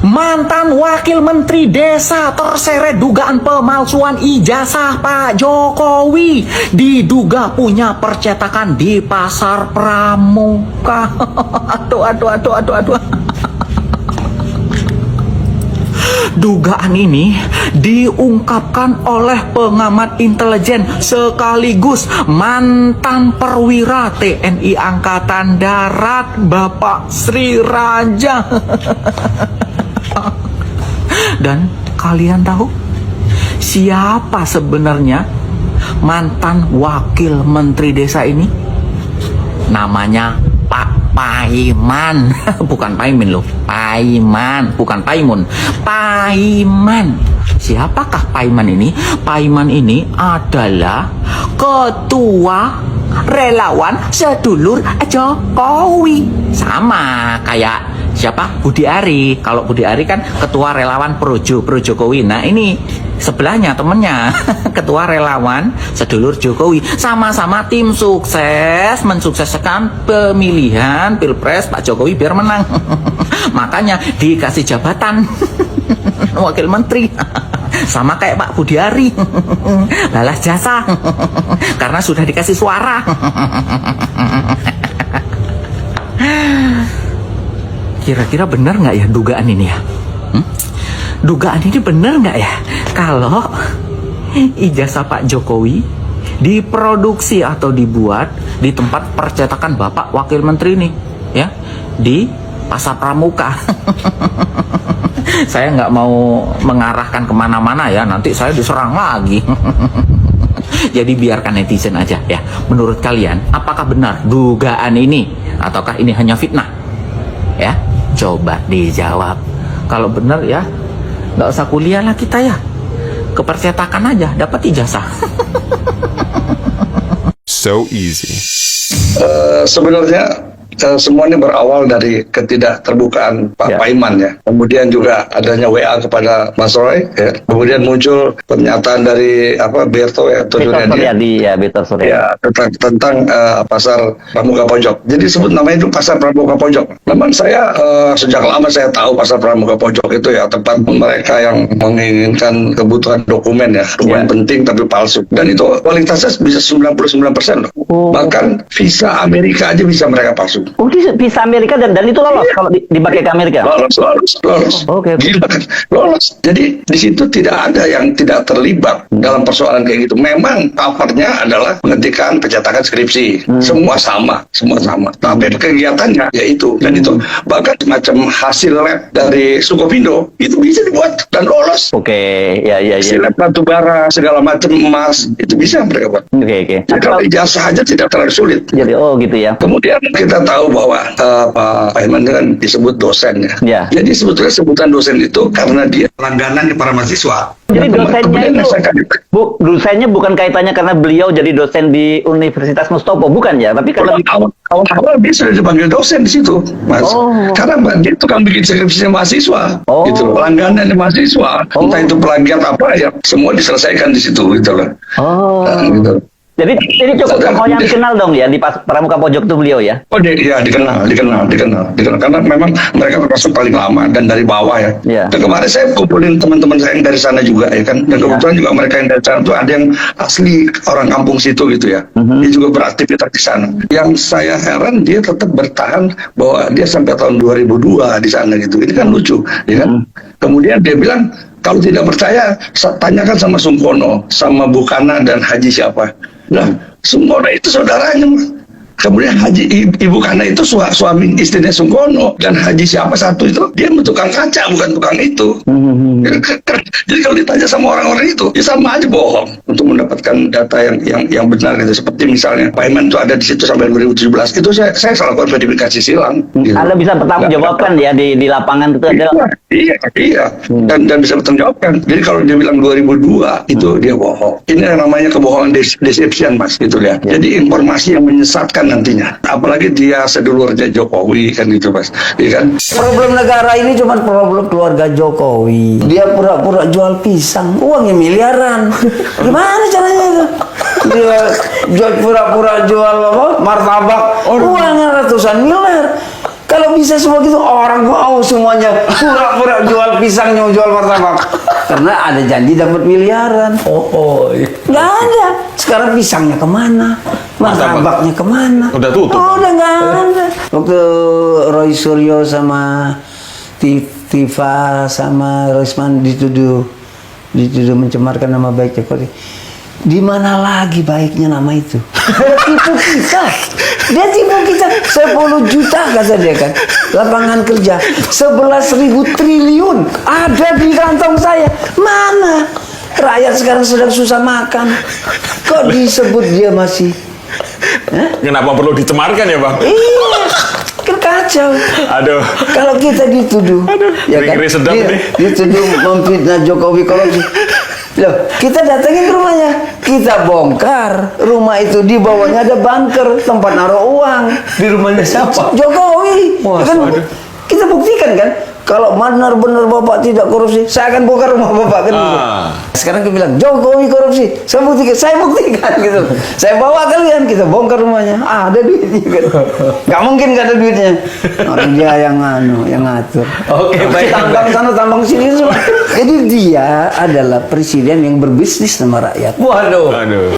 Mantan Wakil Menteri Desa terseret dugaan pemalsuan ijazah Pak Jokowi. Diduga punya percetakan di Pasar Pramuka. Aduh. Dugaan ini diungkapkan oleh pengamat intelijen sekaligus mantan perwira TNI Angkatan Darat Bapak Sri Raja. Dan kalian tahu siapa sebenarnya mantan wakil menteri desa ini? Namanya Pak Paiman. Bukan Paimin loh, Paiman, bukan Paimun, Paiman. Siapakah Paiman ini? Paiman ini adalah ketua relawan sedulur Jokowi. Sama kayak siapa? Budi Ari. Kalau Budi Ari kan ketua relawan pro Jokowi. Nah ini sebelahnya temennya ketua relawan sedulur Jokowi. Sama-sama tim sukses mensukseskan pemilihan pilpres Pak Jokowi biar menang. Makanya dikasih jabatan wakil menteri. Sama kayak Pak Budi Ari. Balas jasa karena sudah dikasih suara. Kira-kira benar nggak ya dugaan ini ya? Dugaan ini benar nggak ya? Kalau ijazah Pak Jokowi diproduksi atau dibuat di tempat percetakan Bapak Wakil Menteri ini, ya, di Pasar Pramuka. Saya nggak mau mengarahkan kemana-mana ya, nanti saya diserang lagi. Jadi biarkan netizen aja ya. Menurut kalian, apakah benar dugaan ini ataukah ini hanya fitnah? Ya, coba dijawab. Kalau benar ya, nggak usah kuliah lah kita ya. Kepercetakan aja, dapat ijazah. So easy. Sebenarnya semua ini berawal dari ketidakterbukaan Pak Paiman ya. Kemudian juga adanya WA kepada Mas Roy ya. Kemudian muncul pernyataan dari Berto ya, Berto Suryadi ya, tentang Pasar Pramuka Pojok. Jadi sebut namanya itu Pasar Pramuka Pojok. Memang saya sejak lama saya tahu Pasar Pramuka Pojok itu ya tempat mereka yang menginginkan kebutuhan dokumen ya, dokumen penting tapi palsu. Dan itu kualitasnya bisa 99% loh. Bahkan visa Amerika aja bisa mereka palsu. Oh, visa Amerika dan itu lolos kalau dipakai ke Amerika. Lolos. Oke. Gila kan? Lolos. Jadi di situ tidak ada yang tidak terlibat dalam persoalan kayak gitu. Memang covernya adalah penghentikan pencetakan skripsi. Semua sama. Tapi kegiatannya yaitu dan itu bahkan macam hasil lab dari Sukopindo itu bisa dibuat dan lolos. Oke. Ya. Hasil lab batu bara segala macam emas itu bisa mereka buat. Oke. Jadi kalau ijazah aja tidak terlalu sulit. Jadi gitu ya. Kemudian kita tahu bahwa Pak Paiman kan disebut dosen ya. Ya. Jadi sebetulnya sebutan dosen itu karena dia langganan di para mahasiswa. Jadi dosennya bukan kaitannya karena beliau jadi dosen di Universitas Mustopo, bukan ya? Tapi karena awal dia sudah dipanggil dosen di situ, Mas. Karena dia tukang bikin skripsi mahasiswa, gitu. Langganan di mahasiswa, entah itu plagiat apa ya, semua diselesaikan di situ, gitu loh. Nah, gitu. Jadi ini cukup tokoh yang dikenal dong ya di Pramuka Pojok itu beliau ya? Oh dia dikenal karena memang mereka termasuk paling lama dan dari bawah ya. Dan kemarin saya kumpulin teman-teman saya yang dari sana juga ya kan. Dan kebetulan juga mereka yang dari sana itu ada yang asli orang kampung situ gitu ya. Dia juga beraktivitas di sana. Yang saya heran dia tetap bertahan bahwa dia sampai tahun 2002 di sana gitu. Ini kan lucu, ya kan? Kemudian dia bilang kalau tidak percaya tanyakan sama Sungkono, sama Bukana dan Haji siapa. Nah, Sungkono itu saudaranya, Mas. Kemudian Ibu Kana itu suami istrinya Sungkono, dan Haji siapa satu itu dia tukang kaca bukan tukang itu. Jadi kalau ditanya sama orang-orang itu ya sama aja bohong untuk mendapatkan data yang benar gitu. Seperti misalnya Paiman itu ada di situ sampai 2017 itu saya lakukan verifikasi silang gitu. Anda bisa bertanggung jawabkan ya di lapangan itu adalah iya. Dan bisa bertanggung jawabkan. Jadi kalau dia bilang 2002 itu dia bohong. Ini yang namanya kebohongan deception, Mas, gitu ya. Jadi informasi yang menyesatkan nantinya. Apalagi dia sedulurnya Jokowi kan gitu, Mas. Iya kan? Problem negara ini cuma problem keluarga Jokowi. Dia pura-pura jual pisang, uangnya miliaran. Gimana caranya itu? Dia pura-pura jual martabak, uangnya ratusan miliar. Kalau bisa semua gitu, orang mau semuanya pura-pura jual pisangnya, jual martabak. Karena ada janji dapat miliaran. Iya. Nggak ada. Sekarang pisangnya kemana? Martabaknya kemana? Udah tutup. Oh, udah nggak ada. Waktu Roy Suryo sama Tifa sama Rosman dituduh mencemarkan nama baik Jokowi. Di mana lagi baiknya nama itu? Dia tipu kita 10 juta kata dia kan, lapangan kerja 11.000 triliun ada di kantong saya. Mana rakyat sekarang sedang susah makan, kok disebut dia masih? Kenapa perlu dicemarkan ya bang? Iya, kan kacau. Aduh. Kalau kita dituduh, ya kan, ngeri sedap nih. dituduh memfitnah Jokowi korupsi. Loh, kita datengin ke rumahnya, kita bongkar rumah itu, di bawahnya ada bunker tempat naruh uang. Di rumahnya siapa? Jokowi. Wah, Kan aduh. kita buktikan kan, kalau benar-benar Bapak tidak korupsi, saya akan bongkar rumah Bapak kan. gitu. Sekarang dia bilang Jokowi korupsi, saya buktikan gitu. Saya bawa kalian, kita bongkar rumahnya. Ada duitnya kan. Gak mungkin gak ada duitnya. Orang dia yang ngatur. Oke, baik. Tambang sana, tambang sini semua. Jadi dia adalah presiden yang berbisnis sama rakyat. Waduh. Aduh.